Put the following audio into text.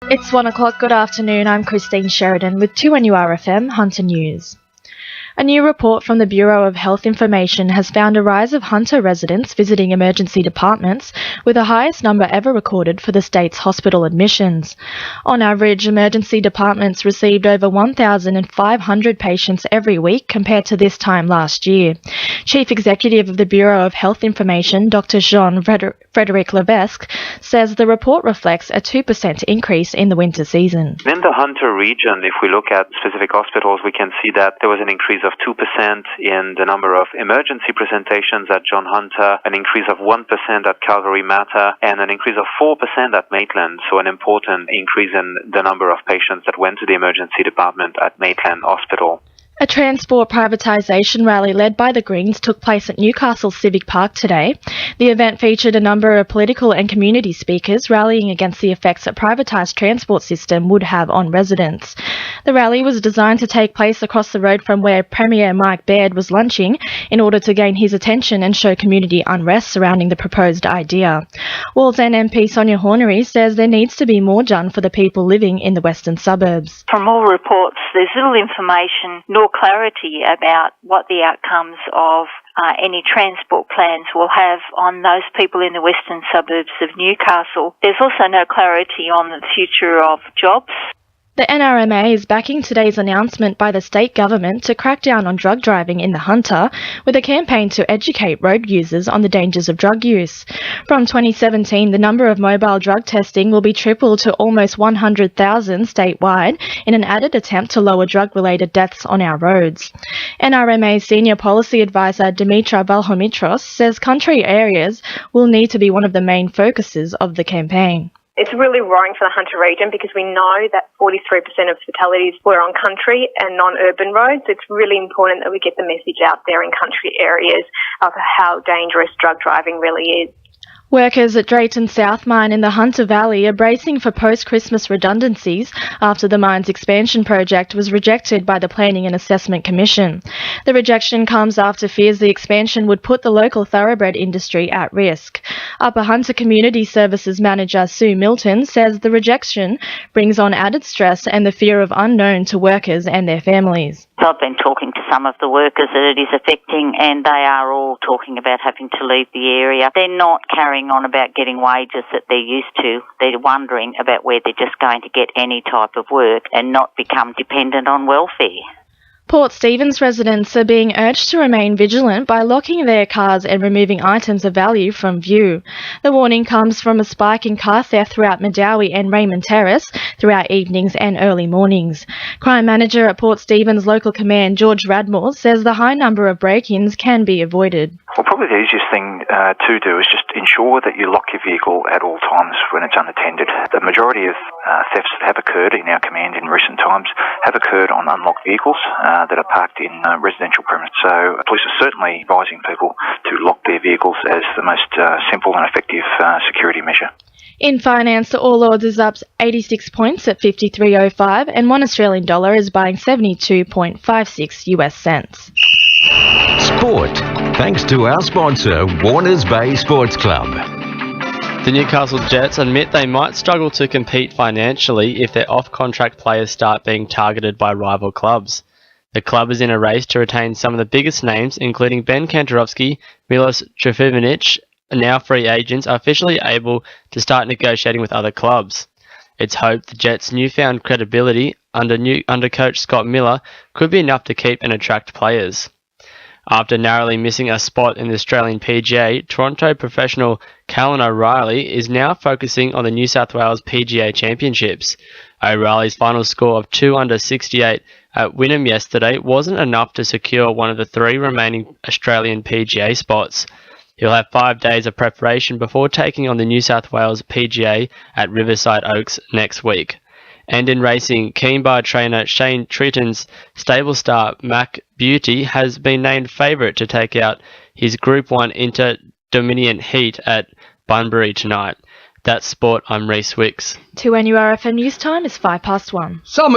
It's 1 o'clock. Good afternoon. I'm Christine Sheridan with 2NURFM Hunter News. A new report from the Bureau of Health Information has found a rise of Hunter residents visiting emergency departments, with the highest number ever recorded for the state's hospital admissions. On average, emergency departments received over 1,500 patients every week compared to this time last year. Chief Executive of the Bureau of Health Information, Dr. Jean-Frédéric Levesque, says the report reflects a 2% increase in the winter season. In the Hunter region, if we look at specific hospitals, we can see that there was an increase of 2% in the number of emergency presentations at John Hunter, an increase of 1% at Calgary Mater, and an increase of 4% at Maitland. So an important increase in the number of patients that went to the emergency department at Maitland Hospital. A transport privatisation rally led by the Greens took place at Newcastle Civic Park today. The event featured a number of political and community speakers rallying against the effects a privatised transport system would have on residents. The rally was designed to take place across the road from where Premier Mike Baird was lunching in order to gain his attention and show community unrest surrounding the proposed idea. Wall's MP Sonia Hornery says there needs to be more done for the people living in the western suburbs. From all reports, there's little information nor clarity about what the outcomes of any transport plans will have on those people in the western suburbs of Newcastle. There's also no clarity on the future of jobs. The NRMA is backing today's announcement by the state government to crack down on drug driving in the Hunter, with a campaign to educate road users on the dangers of drug use. From 2017, the number of mobile drug testing will be tripled to almost 100,000 statewide in an added attempt to lower drug-related deaths on our roads. NRMA Senior Policy Advisor Dimitra Valhomitros says country areas will need to be one of the main focuses of the campaign. It's really worrying for the Hunter region because we know that 43% of fatalities were on country and non-urban roads. It's really important that we get the message out there in country areas of how dangerous drug driving really is. Workers at Drayton South Mine in the Hunter Valley are bracing for post-Christmas redundancies after the mine's expansion project was rejected by the Planning and Assessment Commission. The rejection comes after fears the expansion would put the local thoroughbred industry at risk. Upper Hunter Community Services Manager Sue Milton says the rejection brings on added stress and the fear of unknown to workers and their families. So I've been talking to some of the workers that it is affecting, and they are all talking about having to leave the area. They're not carrying on about getting wages that they're used to. They're wondering about where they're just going to get any type of work and not become dependent on welfare. Port Stephens residents are being urged to remain vigilant by locking their cars and removing items of value from view. The warning comes from a spike in car theft throughout Medowie and Raymond Terrace throughout evenings and early mornings. Crime Manager at Port Stephens Local Command George Radmore says the high number of break-ins can be avoided. Well, probably the easiest thing to do is just ensure that you lock your vehicle at all times when it's unattended. The majority of thefts that have occurred in our command in recent times have occurred on unlocked vehicles that are parked in residential premises. So police are certainly advising people to lock their vehicles as the most simple and effective security measure. In finance, the All Ords is up 86 points at 53.05 and $1 Australian is buying 72.56 US cents. Sport, thanks to our sponsor, Warners Bay Sports Club. The Newcastle Jets admit they might struggle to compete financially if their off-contract players start being targeted by rival clubs. The club is in a race to retain some of the biggest names, including Ben Kantarovski, Milos Trifunovic. Now free agents are officially able to start negotiating with other clubs. It's hoped the Jets' newfound credibility under coach Scott Miller could be enough to keep and attract players. After narrowly missing a spot in the Australian PGA, Toronto professional Callan O'Reilly is now focusing on the New South Wales PGA Championships. O'Reilly's final score of 2 under 68 at Wynnum yesterday wasn't enough to secure one of the 3 remaining Australian PGA spots. He'll have 5 days of preparation before taking on the New South Wales PGA at Riverside Oaks next week. And in racing, Keenbar trainer Shane Tritton's stable star Mac Beauty has been named favourite to take out his Group 1 Inter-Dominion heat at Bunbury tonight. That's sport. I'm Reece Wicks. 2NURFM News Time is 1:05. Summer